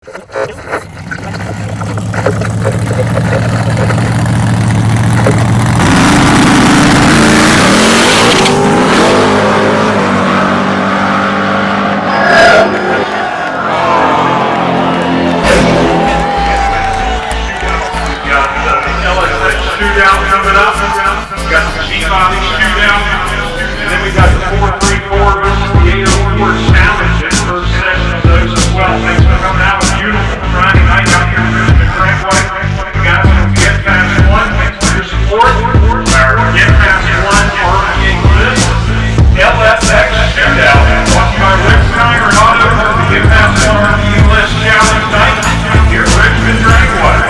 LSX Shootout coming up. Got the Gbody Shootout. And then we got the 434 versus the 804 Challenge in the first session of those as well. Thanks for coming out. A beautiful Friday night out here in Richmond Dragway. The guys from Get Fast 1, thanks for your support. Our Get Fast 1 RVA List. LSX Shootout. Brought to you by Richmond Auto for the Get Fast 1 RVA List Challenge night here at Richmond Dragway.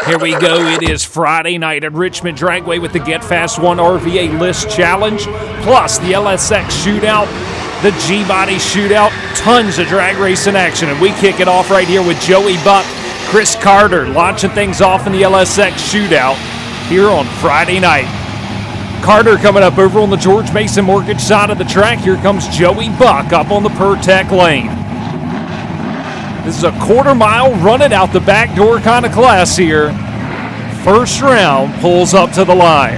Here we go. It is Friday night at Richmond Dragway with the Get Fast 1 RVA List Challenge, plus the LSX Shootout, the Gbody Shootout, tons of drag racing action. And we kick it off right here with Joey Buck, Chris Carter, launching things off in the LSX Shootout here on Friday night. Carter coming up over on the George Mason Mortgage side of the track. Here comes Joey Buck up on the Pertec lane. This is a quarter mile running out the back door kind of class here. First round pulls up to the line.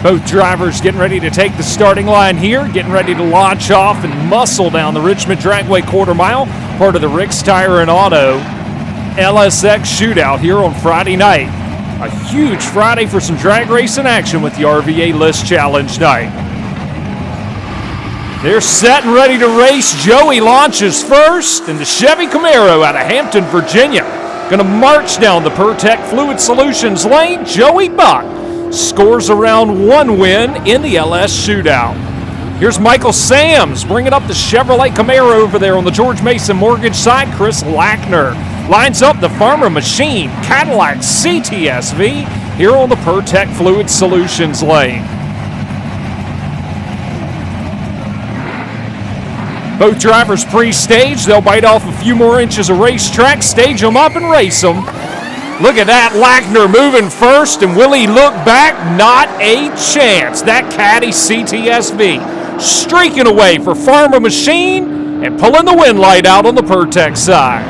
Both drivers getting ready to take the starting line here, getting ready to launch off and muscle down the Richmond Dragway quarter mile, part of the Rick's Tire and Auto LSX Shootout here on Friday night. A huge Friday for some drag racing action with the RVA List Challenge night. They're set and ready to race. Joey launches first, and the Chevy Camaro out of Hampton, Virginia. Gonna march down the Pertec Fluid Solutions lane. Joey Buck scores a round 1 win in the LS Shootout. Here's Michael Sams bringing up the Chevrolet Camaro over there on the George Mason Mortgage side. Chris Lackner lines up the Farmer Machine Cadillac CTSV here on the Pertec Fluid Solutions lane. Both drivers pre-staged. They'll bite off a few more inches of racetrack, stage them up and race them. Look at that, Lackner moving first, and will he look back? Not a chance. That Caddy CTSV streaking away for Farmer Machine and pulling the wind light out on the Pertec side.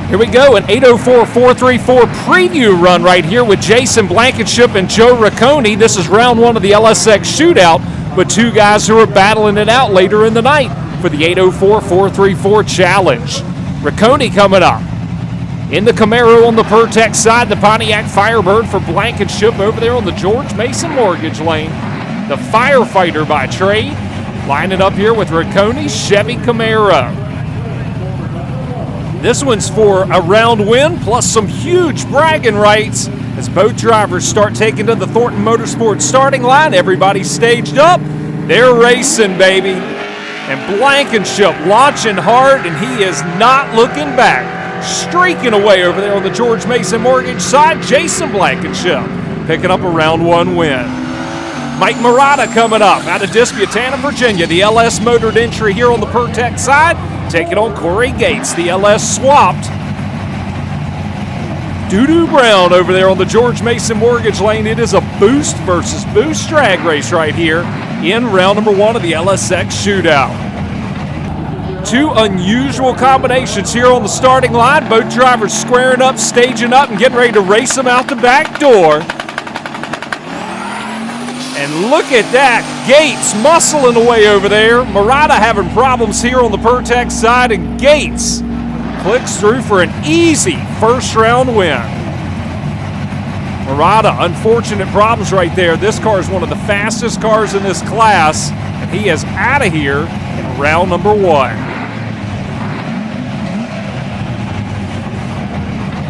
Here we go, an 804-434 preview run right here with Jason Blankenship and Joe Riccone. This is round 1 of the LSX Shootout, but two guys who are battling it out later in the night for the 804-434 challenge. Riccone coming up. In the Camaro on the Pertec side, the Pontiac Firebird for Blankenship over there on the George Mason Mortgage lane. The firefighter by trade, lining up here with Riccone's Chevy Camaro. This one's for a round win, plus some huge bragging rights as both drivers start taking to the Thornton Motorsports starting line. Everybody's staged up. They're racing, baby. And Blankenship launching hard, and he is not looking back. Streaking away over there on the George Mason Mortgage side, Jason Blankenship picking up a round 1 win. Mike Murata coming up out of Disputanta, Virginia. The LS motored entry here on the Pertec side. Taking on Corey Gates, the LS swapped. Doo-Doo Brown over there on the George Mason Mortgage lane. It is a boost versus boost drag race right here in round number 1 of the LSX Shootout. Two unusual combinations here on the starting line. Both drivers squaring up, staging up, and getting ready to race them out the back door. And look at that, Gates muscling away over there. Murata having problems here on the Pertec side, and Gates clicks through for an easy first round win. Murata, unfortunate problems right there. This car is one of the fastest cars in this class, and he is out of here in round number 1.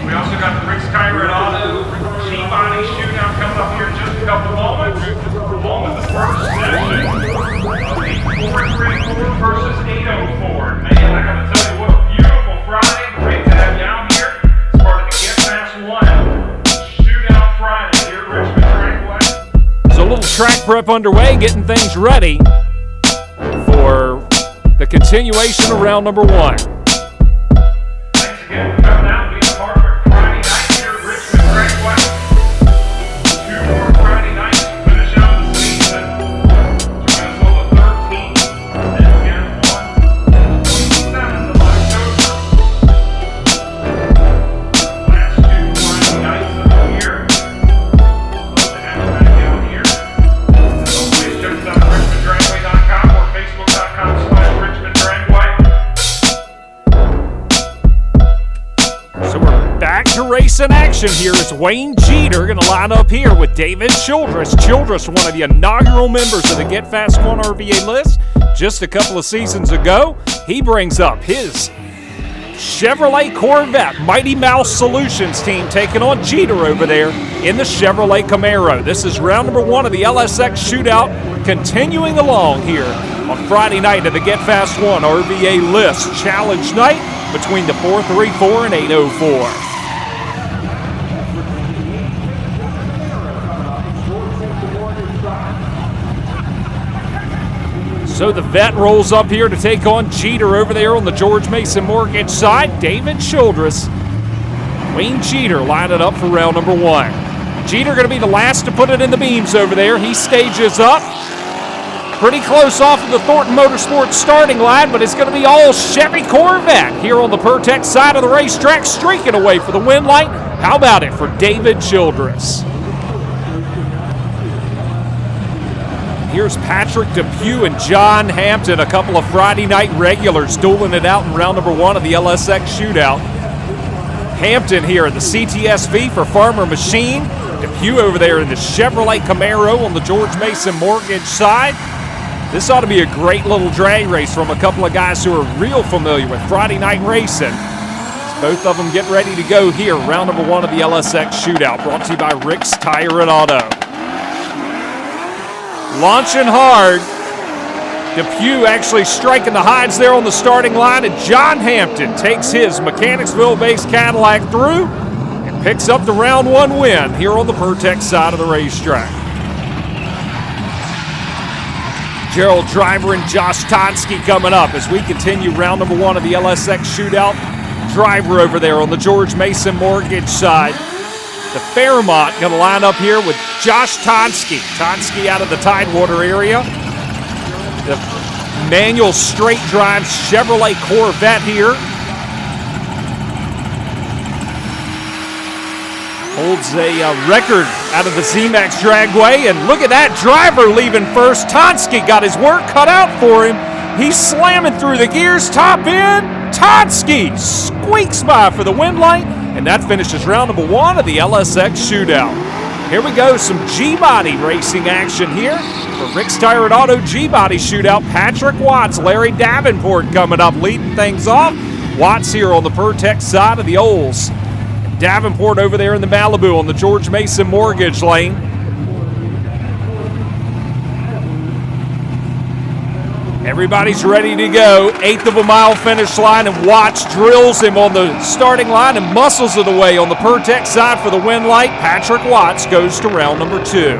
We also got the Rick's Tire and Auto Gbody Shootout coming up here in just a couple moments. ball with the first section of the 434 versus 804. Man, I gotta tell you, what a beautiful Friday. Great to have you out here. It's part of the Get Fast 1 Shootout Friday here at Richmond Dragway. So a little track prep underway, getting things ready for the continuation of round number 1. Thanks again for coming out and being a part of our Friday night here at Richmond Dragway. 2 more Friday nights to finish out the season. Join us on the 13th and again on the 27th of October. Last 2 Friday nights of the year. Love to have you back out here. As always, check us out at richmonddragway.com or facebook.com/Richmond Dragway. So we're back to racing action here as Wayne Jeter going to line up here with David Childress. Childress, one of the inaugural members of the Get Fast 1 RVA List just a couple of seasons ago. He brings up his Chevrolet Corvette Mighty Mouse Solutions team taking on Jeter over there in the Chevrolet Camaro. This is round number 1 of the LSX Shootout, continuing along here on Friday night of the Get Fast 1 RVA List Challenge night between the 434 and 804. So the vet rolls up here to take on Jeter over there on the George Mason Mortgage side. David Childress, Wayne Jeter lining up for round number 1. Jeter going to be the last to put it in the beams over there. He stages up. Pretty close off of the Thornton Motorsports starting line, but it's going to be all Chevy Corvette here on the Pertex side of the racetrack, streaking away for the win light. How about it for David Childress? Here's Patrick Depew and John Hampton, a couple of Friday night regulars, dueling it out in round number 1 of the LSX Shootout. Hampton here in the CTSV for Farmer Machine. Depew over there in the Chevrolet Camaro on the George Mason Mortgage side. This ought to be a great little drag race from a couple of guys who are real familiar with Friday night racing. Both of them get ready to go here, round number 1 of the LSX Shootout, brought to you by Rick's Tire and Auto. Launching hard. Depew actually striking the hides there on the starting line, and John Hampton takes his Mechanicsville-based Cadillac through and picks up the round 1 win here on the Pertex side of the racetrack. Gerald Driver and Josh Tonsky coming up as we continue round number 1 of the LSX Shootout. Driver over there on the George Mason Mortgage side. The Fairmont going to line up here with Josh Tonsky. Tonsky out of the Tidewater area. The manual straight drive Chevrolet Corvette here. Holds a record out of the ZMAX Dragway, and look at that driver leaving first. Tonsky got his work cut out for him. He's slamming through the gears, top end. Tonsky squeaks by for the win light, and that finishes round number 1 of the LSX Shootout. Here we go, some Gbody racing action here for Rick's Tire and Auto Gbody Shootout. Patrick Watts, Larry Davenport coming up, leading things off. Watts here on the Pertex side of the Olds. Davenport over there in the Malibu on the George Mason Mortgage lane. Everybody's ready to go. 1/8 of a mile finish line, and Watts drills him on the starting line and muscles it away on the Pertex side for the win light. Patrick Watts goes to round number 2.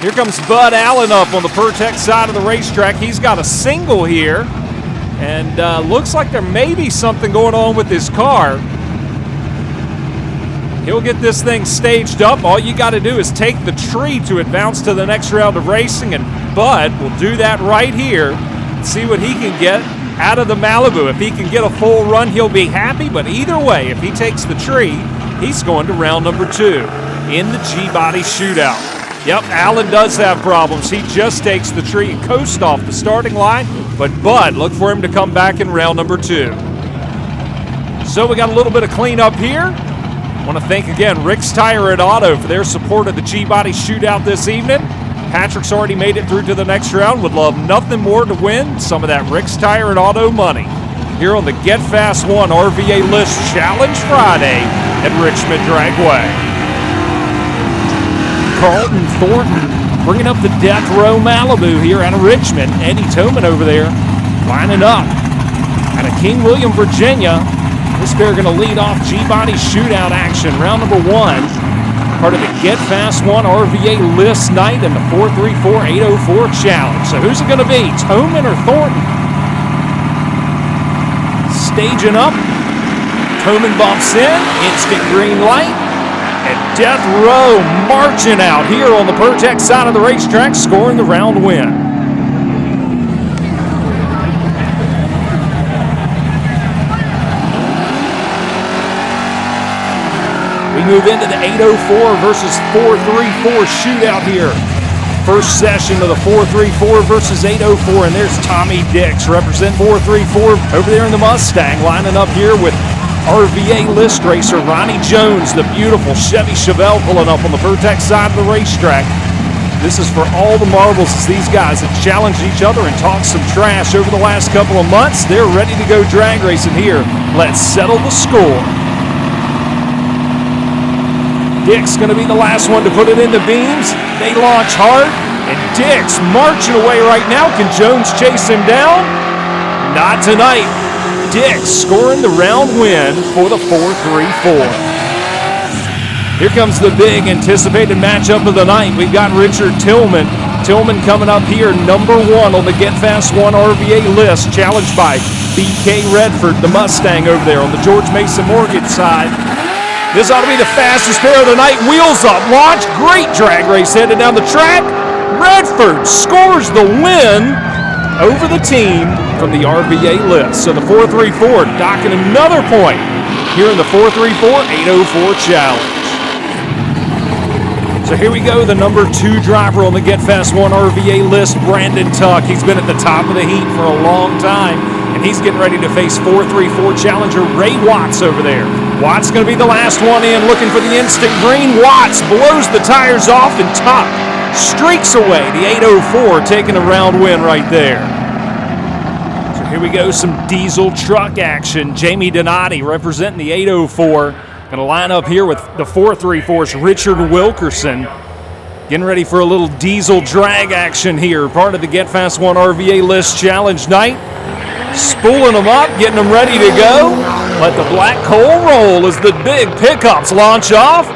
Here comes Bud Allen up on the Pertex side of the racetrack. He's got a single here. And looks like there may be something going on with his car. He'll get this thing staged up. All you got to do is take the tree to advance to the next round of racing, and Bud will do that right here. See what he can get out of the Malibu. If he can get a full run, he'll be happy. But either way, if he takes the tree, he's going to round number 2 in the Gbody Shootout. Yep, Allen does have problems. He just takes the tree and coasts off the starting line, but Bud, look for him to come back in round number 2. So we got a little bit of cleanup here. I want to thank again Rick's Tire and Auto for their support of the Gbody Shootout this evening. Patrick's already made it through to the next round. Would love nothing more to win some of that Rick's Tire and Auto money here on the Get Fast 1 RVA List Challenge Friday at Richmond Dragway. Carlton Thornton bringing up the Death Row Malibu here out of Richmond. Eddie Toman over there lining up out of King William, Virginia. This pair going to lead off Gbody Shootout action, round number 1. Part of the Get Fast 1 RVA List night and the 434-804 challenge. So who's it going to be, Toman or Thornton? Staging up. Toman bumps in, instant green light. And Death Row marching out here on the Pertex side of the racetrack, scoring the round win. We move into the 804 versus 434 shootout here. First session of the 434 versus 804, and there's Tommy Dix representing 434 over there in the Mustang, lining up here with RVA List racer Ronnie Jones, the beautiful Chevy Chevelle pulling up on the Pertex side of the racetrack. This is for all the marbles as these guys have challenged each other and talked some trash over the last couple of months. They're ready to go drag racing here. Let's settle the score. Dick's going to be the last one to put it in the beams. They launch hard, and Dick's marching away right now. Can Jones chase him down? Not tonight. Dick scoring the round win for the 434. Here comes the big anticipated matchup of the night. We've got Richard Tillman. Tillman coming up here, number 1 on the Get Fast 1 RVA List, challenged by BK Redford, the Mustang over there on the George Mason Mortgage side. This ought to be the fastest pair of the night. Wheels up, launch, great drag race headed down the track. Redford scores the win over the team from the RVA List. So the 434 docking another point here in the 434-804 challenge. So here we go, the number 2 driver on the Get Fast 1 RVA List, Brandon Tuck. He's been at the top of the heat for a long time, and he's getting ready to face 434 challenger Ray Watts over there. Watts going to be the last one in, looking for the instant green. Watts blows the tires off, and Tuck streaks away the 804, taking a round win right there. So here we go, some diesel truck action. Jamie Donati representing the 804. Going to line up here with the 434's Richard Wilkerson. Getting ready for a little diesel drag action here. Part of the Get Fast 1 RVA List challenge night. Spooling them up, getting them ready to go. Let the black coal roll as the big pickups launch off.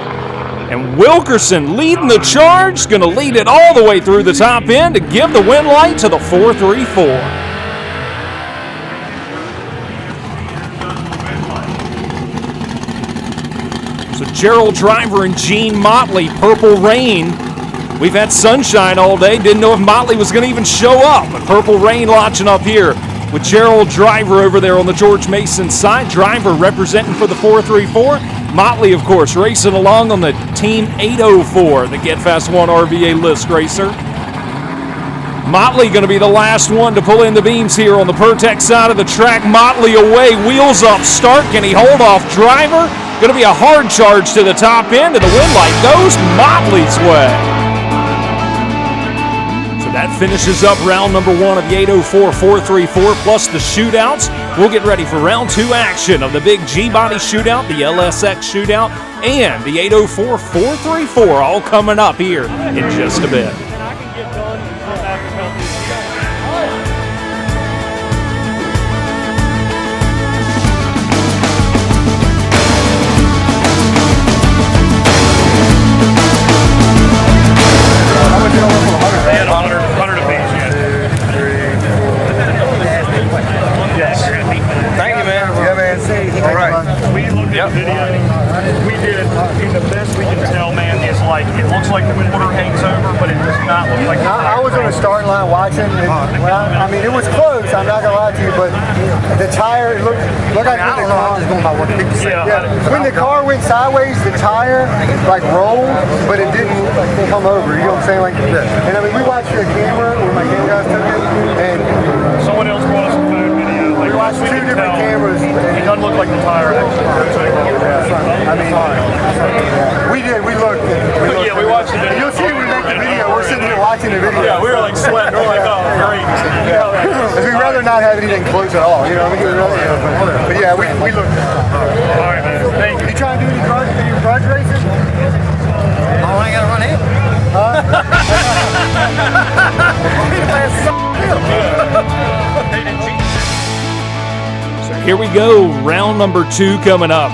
And Wilkerson leading the charge, going to lead it all the way through the top end to give the win light to the 434. So Gerald Driver and Gene Motley, Purple Rain. We've had sunshine all day. Didn't know if Motley was going to even show up. But Purple Rain launching up here with Gerald Driver over there on the George Mason side. Driver representing for the 434. Motley, of course, racing along on the Team 804, the Get Fast 1 RVA List racer. Motley going to be the last one to pull in the beams here on the Pertex side of the track. Motley away, wheels up, start. Can he hold off Driver? Going to be a hard charge to the top end, and the win light goes Motley's way. So that finishes up round number 1 of the 804-434 plus the shootouts. We'll get ready for round 2 action of the big Gbody shootout, the LSX shootout, and the 804-434 all coming up here in just a bit. We did, and the best we can tell, man, is like, it looks like the quarter hangs over, but it does not look like the tire. I was on the starting line watching, and I mean, it was close, I'm not going to lie to you, but the tire, it looked like when the car, going by what people say. Yeah, when the car went sideways, the tire, like, rolled, but it didn't come over, you know what I'm saying? Like, and I mean, we watched the camera, where my camera guys took it, and someone else brought us a photo video. Like, we watched 2 different cameras. It doesn't look like the tire actually. I mean, we looked. Yeah, we watched the video. You'll see when we make the video, we're sitting here watching the video. Yeah, we were like sweating. We were like, oh, great. Because we'd rather not have anything close at all, you know what I mean? But yeah, we looked. All right, man. Thank you. You trying to do any garage racing? Oh, I ain't got to run in. So here we go, round number 2 coming up.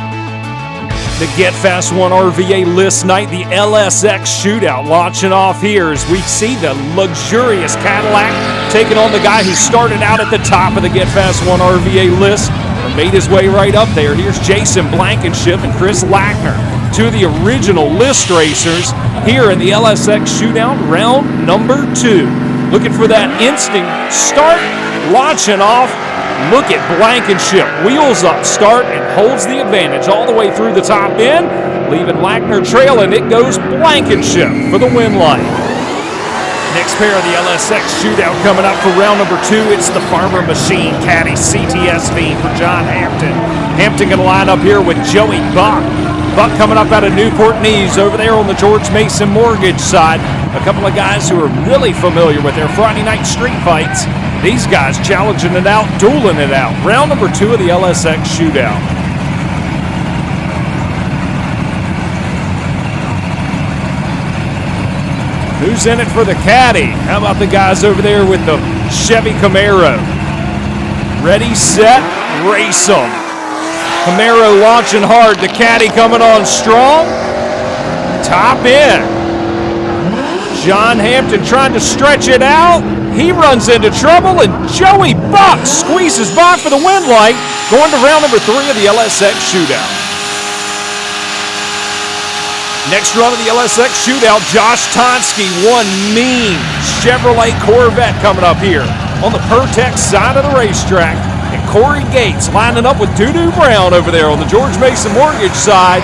The Get Fast 1 RVA List night, the LSX Shootout launching off here as we see the luxurious Cadillac taking on the guy who started out at the top of the Get Fast 1 RVA List and made his way right up there. Here's Jason Blankenship and Chris Lackner, 2 of the original List racers here in the LSX Shootout, round number 2. Looking for that instant start, launching off. Look at Blankenship, wheels up, start, and holds the advantage all the way through the top end, leaving Lackner trailing. It goes Blankenship for the win line. Next pair of the LSX Shootout coming up for round number 2. It's the Farmer Machine Caddy CTSV for John Hampton. Hampton going to line up here with Joey Buck. Buck coming up out of Newport News over there on the George Mason Mortgage side. A couple of guys who are really familiar with their Friday night street fights. These guys challenging it out, dueling it out. Round number 2 of the LSX Shootout. Who's in it for the caddy? How about the guys over there with the Chevy Camaro? Ready, set, race them. Camaro launching hard. The caddy coming on strong. Top end. John Hampton trying to stretch it out. He runs into trouble, and Joey Buck squeezes by for the win light, going to round number 3 of the LSX Shootout. Next run of the LSX Shootout, Josh Tonsky, one mean Chevrolet Corvette coming up here on the Pertex side of the racetrack. And Corey Gates lining up with Doo-Doo Brown over there on the George Mason Mortgage side.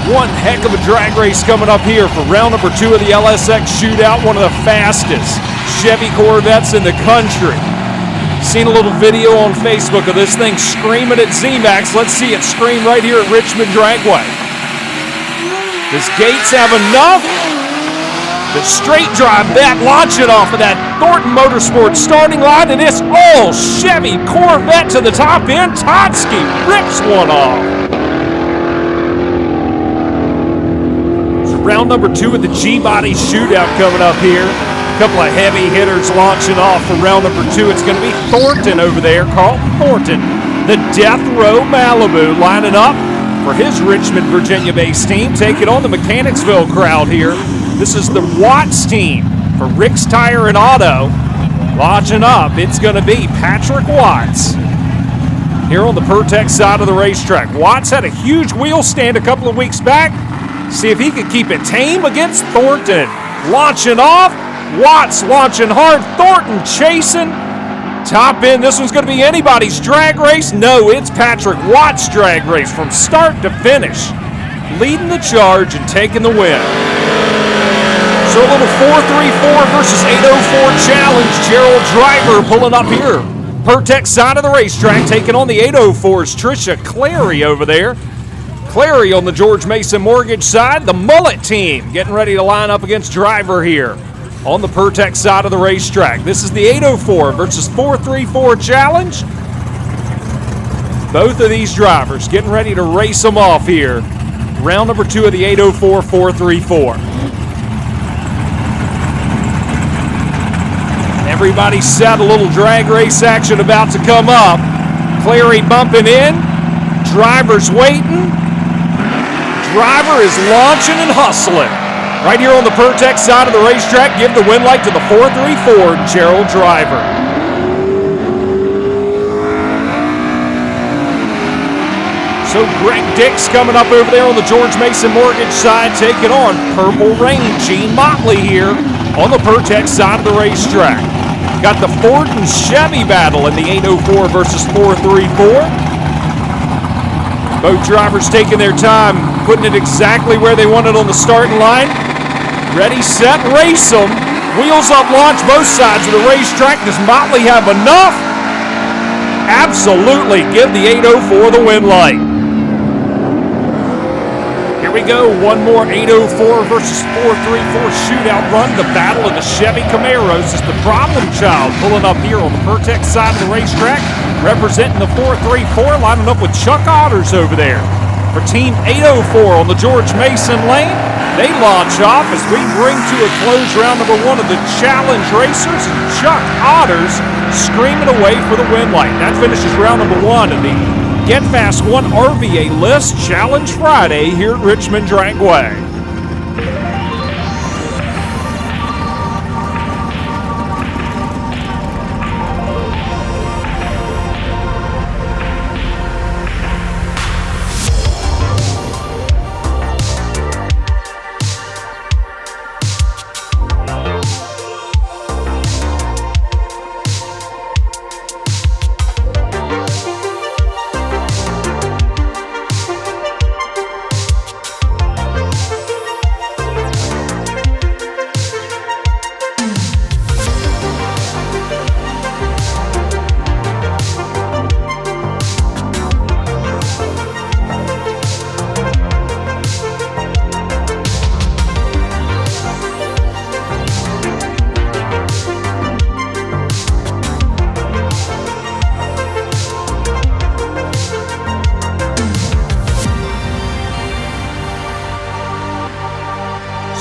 One heck of a drag race coming up here for round number 2 of the LSX Shootout. One of the fastest Chevy Corvettes in the country. Seen a little video on Facebook of this thing screaming at Z-Max. Let's see it scream right here at Richmond Dragway. Does Gates have enough? The straight drive that launching off of that Thornton Motorsports starting line, and it's all Chevy Corvette to the top end. Tonsky rips one off. Round number 2 of the Gbody Shootout coming up here. A couple of heavy hitters launching off for round number 2. It's going to be Thornton over there, Carlton Thornton, the Death Row Malibu, lining up for his Richmond, Virginia-based team, taking on the Mechanicsville crowd here. This is the Watts team for Rick's Tire and Auto. Launching up, it's going to be Patrick Watts here on the Pertex side of the racetrack. Watts had a huge wheel stand a couple of weeks back. See if he can keep it tame against Thornton. Launching off. Watts launching hard. Thornton chasing. Top end. This one's going to be anybody's drag race. No, it's Patrick Watts' drag race from start to finish. Leading the charge and taking the win. So a little 4-3-4 versus 804 challenge. Gerald Driver pulling up here. Pertex side of the racetrack taking on the 804's Trisha Clary over there. Clary on the George Mason Mortgage side. The Mullet team getting ready to line up against Driver here on the Pertex side of the racetrack. This is the 804 versus 434 challenge. Both of these drivers getting ready to race them off here. Round number 2 of the 804 434. Everybody set. A little drag race action about to come up. Clary bumping in. Driver's waiting. Driver is launching and hustling. Right here on the Pertex side of the racetrack, give the win light to the 434 Gerald Driver. So Greg Dix coming up over there on the George Mason Mortgage side, taking on Purple Rain Gene Motley here on the Pertex side of the racetrack. Got the Ford and Chevy battle in the 804 versus 434. Both drivers taking their time, putting it exactly where they want it on the starting line. Ready, set, race them. Wheels up, launch both sides of the racetrack. Does Motley have enough? Absolutely. Give the 804 the win light. Here we go. One more 804 versus 434 shootout run. The battle of the Chevy Camaros is the problem child pulling up here on the Pertex side of the racetrack. Representing the 434, lining up with Chuck Otters over there. For Team 804 on the George Mason lane, they launch off as we bring to a close round number 1 of the Challenge Racers. Chuck Otters screaming away for the win light. That finishes round number 1 of the Get Fast 1 RVA List Challenge Friday here at Richmond Dragway.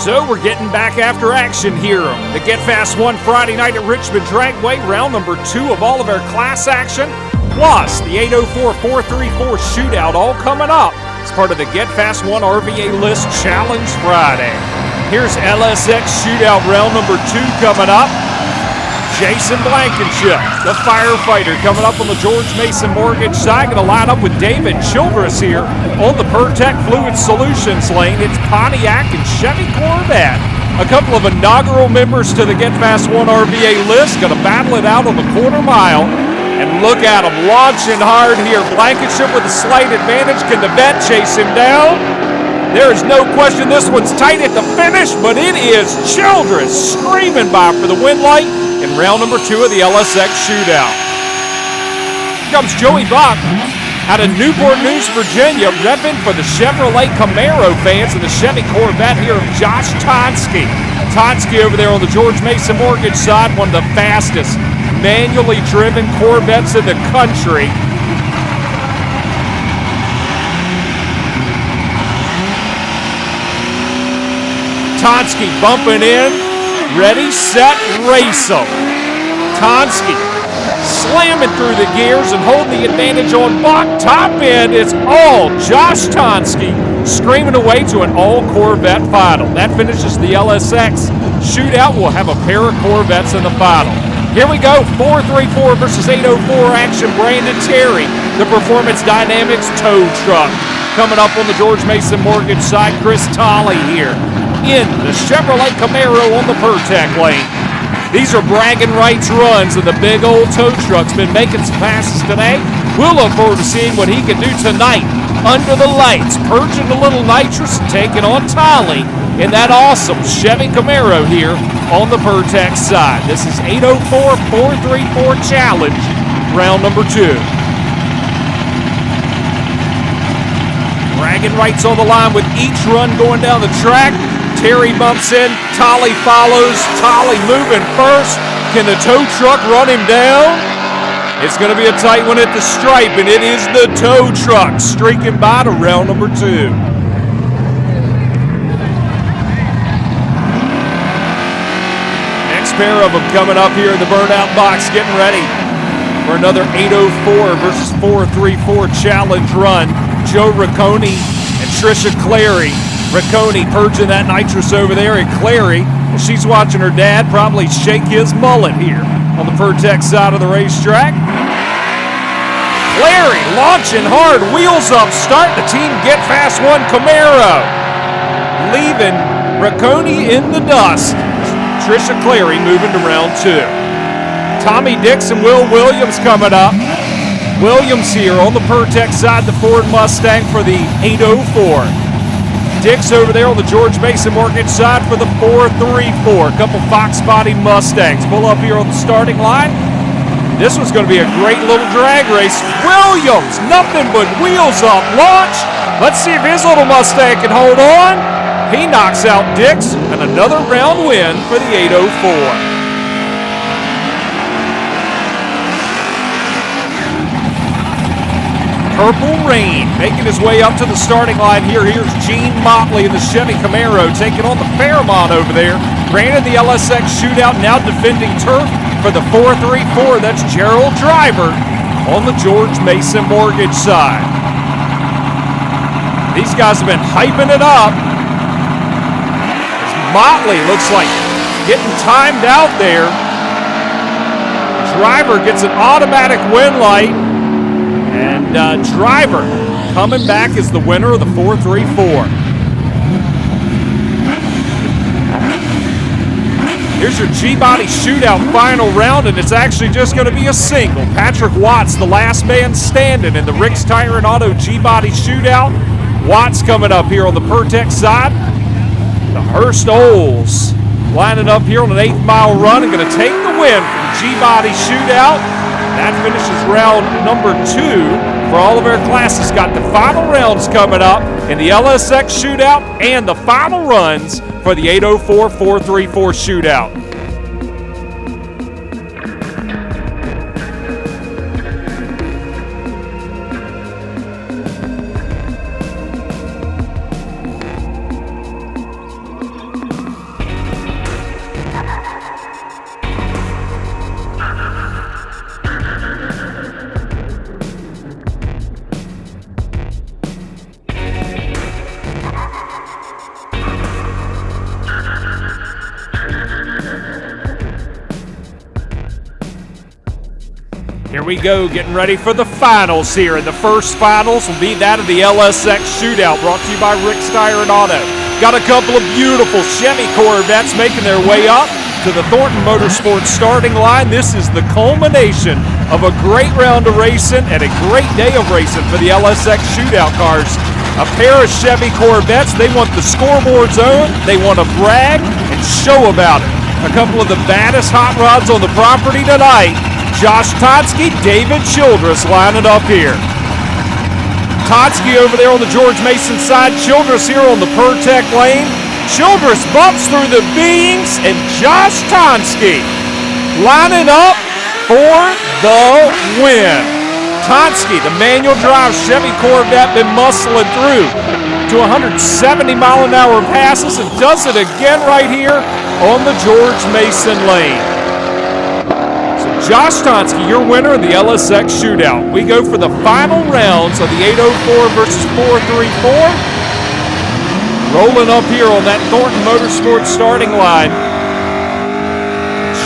So we're getting back after action here. The Get Fast 1 Friday night at Richmond Dragway, round number 2 of all of our class action, plus the 804-434 shootout all coming up as part of the Get Fast 1 RVA List Challenge Friday. Here's LSX Shootout round number 2 coming up. Jason Blankenship, the firefighter, coming up on the George Mason Mortgage side. Going to line up with David Childress here on the Pertec Fluid Solutions lane. It's Pontiac and Chevy Corvette. A couple of inaugural members to the Get Fast 1 RVA List. Going to battle it out on the quarter mile. And look at him launching hard here. Blankenship with a slight advantage. Can the vet chase him down? There is no question this one's tight at the finish, but it is Childress screaming by for the win light in round number 2 of the LSX Shootout. Here comes Joey Buck out of Newport News, Virginia, repping for the Chevrolet Camaro fans and the Chevy Corvette here of Josh Tonsky. Tonsky over there on the George Mason Mortgage side, one of the fastest manually driven Corvettes in the country. Tonsky bumping in, ready, set, race him. Tonsky slamming through the gears and holding the advantage on Buck. Top end, it's all Josh Tonsky screaming away to an all-Corvette final. That finishes the LSX Shootout. We'll have a pair of Corvettes in the final. Here we go, 434 versus 804 action. Brandon Terry, the Performance Dynamics tow truck. Coming up on the George Mason Mortgage side, Chris Tolley here in the Chevrolet Camaro on the Pertec lane. These are bragging rights runs, and the big old tow truck's been making some passes today. We'll look forward to seeing what he can do tonight under the lights, purging a little nitrous and taking on Tolley in that awesome Chevy Camaro here on the Pertec side. This is 804-434 Challenge, round number 2. Bragging rights on the line with each run going down the track. Terry bumps in, Tolley follows, Tolley moving first. Can the tow truck run him down? It's going to be a tight one at the stripe, and it is the tow truck streaking by to round number 2. Next pair of them coming up here in the burnout box, getting ready for another 804 versus 434 challenge run. Joe Riccone and Trisha Clary. Riccone purging that nitrous over there, and Clary, well, she's watching her dad probably shake his mullet here on the Pertec side of the racetrack. Clary launching hard, wheels up, start the Team Get Fast 1 Camaro. Leaving Riccone in the dust. Trisha Clary moving to round 2. Tommy Dixon, Will Williams coming up. Williams here on the Pertec side, the Ford Mustang for the 804. Dix over there on the George Mason Mortgage side for the 434. A couple Fox Body Mustangs pull up here on the starting line. This was going to be a great little drag race. Williams, nothing but wheels up, launch. Let's see if his little Mustang can hold on. He knocks out Dix, and another round win for the 804. Purple Rain making his way up to the starting line here. Here's Gene Motley in the Chevy Camaro taking on the Fairmont over there. Granted, the LSX Shootout now defending turf for the 434. That's Gerald Driver on the George Mason Mortgage side. These guys have been hyping it up. As Motley looks like getting timed out there. Driver gets an automatic win light. And Driver coming back as the winner of the 434. Here's your Gbody Shootout final round, and it's actually just going to be a single. Patrick Watts, the last man standing in the Rick's Tire and Auto Gbody Shootout. Watts coming up here on the Pertex side. The Hurst Olds lining up here on an 8th mile run and going to take the win from the Gbody Shootout. That finishes round number 2 for all of our classes. Got the final rounds coming up in the LSX Shootout and the final runs for the 804 434 Shootout. Here we go, getting ready for the finals here. And the first finals will be that of the LSX Shootout, brought to you by Rick's Tire and Auto. Got a couple of beautiful Chevy Corvettes making their way up to the Thornton Motorsports starting line. This is the culmination of a great round of racing and a great day of racing for the LSX Shootout cars. A pair of Chevy Corvettes, they want the scoreboard's own, they want to brag and show about it. A couple of the baddest hot rods on the property tonight. Josh Todsky, David Childress lining up here. Todsky over there on the George Mason side, Childress here on the Pertec lane. Childress bumps through the beams, and Josh Todsky lining up for the win. Todsky, the manual drive Chevy Corvette, been muscling through to 170 mile an hour passes and does it again right here on the George Mason lane. Josh Tonsky, your winner of the LSX Shootout. We go for the final rounds of the 804 versus 434. Rolling up here on that Thornton Motorsports starting line.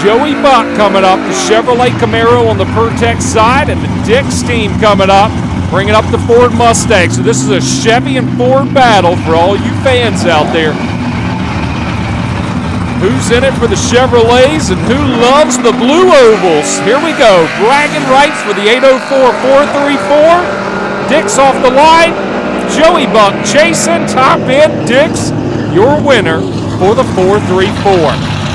Joey Buck coming up, the Chevrolet Camaro on the Pertex side, and the Dix team coming up, bringing up the Ford Mustang. So this is a Chevy and Ford battle for all you fans out there. Who's in it for the Chevrolets and who loves the blue ovals? Here we go. Bragging rights for the 804 434. Dix off the line. Joey Buck chasing. Top end. Dix, your winner for the 434.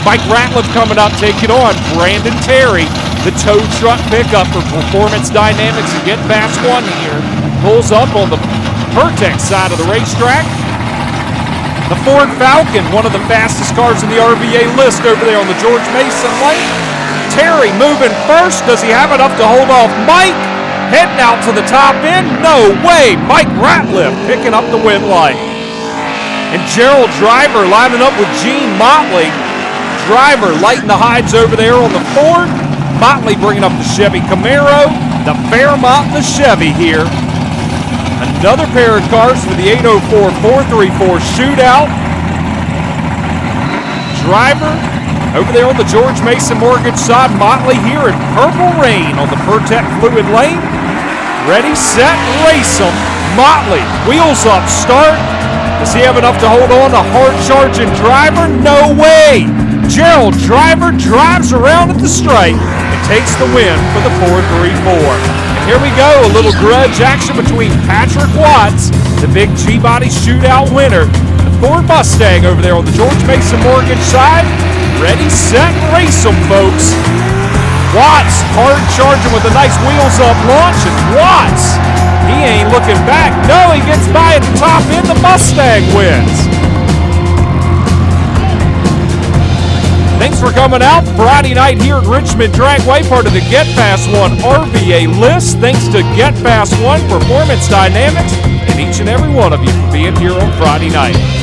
Mike Ratliff coming up, taking on Brandon Terry. The tow truck pickup for Performance Dynamics and Get Fast One here. Pulls up on the Pertex side of the racetrack. The Ford Falcon, one of the fastest cars in the RVA list over there on the George Mason lane. Terry moving first. Does he have enough to hold off Mike? Heading out to the top end. No way. Mike Ratliff picking up the win light. And Gerald Driver lining up with Gene Motley. Driver lighting the hides over there on the Ford. Motley bringing up the Chevy Camaro. The Fairmont and the Chevy here. Another pair of cars for the 804 434 Shootout. Driver over there on the George Mason Mortgage side. Motley here in Purple Rain on the Pertec Fluid lane. Ready, set, race them. Motley, wheels up, start. Does he have enough to hold on to hard-charging Driver? No way. Gerald Driver drives around at the stripe and takes the win for the 434. Here we go, a little grudge action between Patrick Watts, the big Gbody Shootout winner, the Ford Mustang over there on the George Mason Mortgage side. Ready, set, race them, folks. Watts hard charging with a nice wheels up launch, and Watts, he ain't looking back. No, he gets by at the top end, the Mustang wins. Thanks for for coming out Friday night here at Richmond Dragway, part of the Get Fast One RVA List. Thanks to Get Fast One Performance Dynamics and each and every one of you for being here on Friday night.